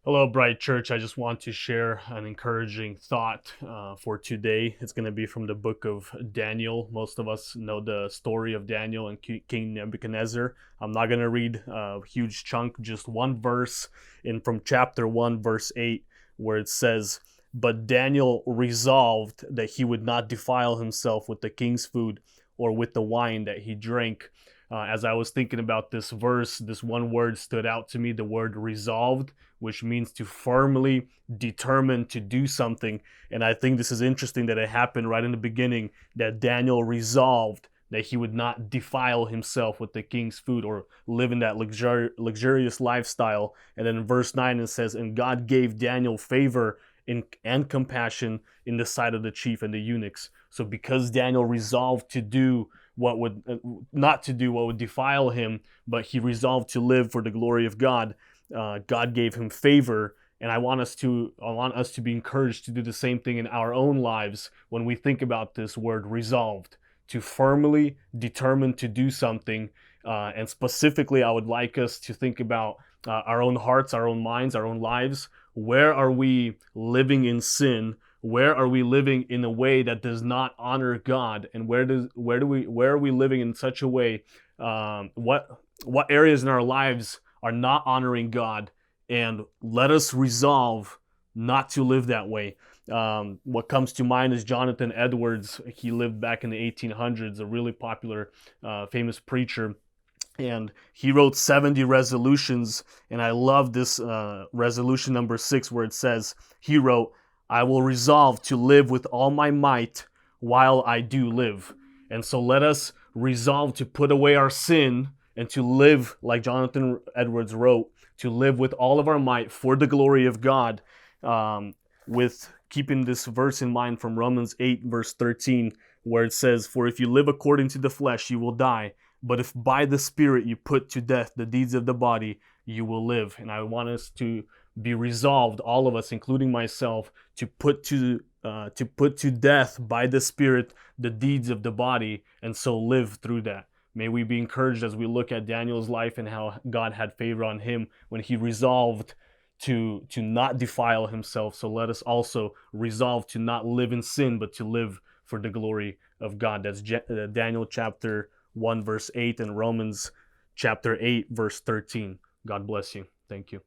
Hello, Bryte Church. I just want to share an encouraging thought for today. It's going to be from the book of Daniel. Most of us know the story of Daniel and King Nebuchadnezzar. I'm not going to read a huge chunk, just one verse from chapter 1, verse 8, where it says, "But Daniel resolved that he would not defile himself with the king's food or with the wine that he drank." As I was thinking about this verse, this one word stood out to me, the word resolved, which means to firmly determine to do something. And I think this is interesting that it happened right in the beginning, that Daniel resolved that he would not defile himself with the king's food or live in that luxurious lifestyle. And then in verse 9 it says, "And God gave Daniel favor and compassion in the sight of the chief and the eunuchs." So because Daniel resolved to do what would not to do what would defile him, but he resolved to live for the glory of God, God gave him favor. And I want us to be encouraged to do the same thing in our own lives when we think about this word resolved, to firmly determine to do something. And specifically, I would like us to think about our own hearts, our own minds, our own lives. Where are we living in sin? Where are we living in a way that does not honor God? And where are we living in such a way? What areas in our lives are not honoring God? And let us resolve not to live that way. What comes to mind is Jonathan Edwards. He lived back in the 1800s, a really popular, famous preacher. And he wrote 70 resolutions. And I love this resolution number 6, where it says, he wrote, "I will resolve to live with all my might while I do live." And so let us resolve to put away our sin and to live, like Jonathan Edwards wrote, to live with all of our might for the glory of God, with keeping this verse in mind from Romans 8, verse 13, where it says, "For if you live according to the flesh, you will die. But if by the Spirit you put to death the deeds of the body, you will live." And I want us to be resolved, all of us, including myself, to put to death by the Spirit the deeds of the body, and so live through that. May we be encouraged as we look at Daniel's life and how God had favor on him when he resolved to not defile himself. So let us also resolve to not live in sin, but to live for the glory of God. That's Daniel chapter 1, verse 8, and Romans chapter 8, verse 13. God bless you. Thank you.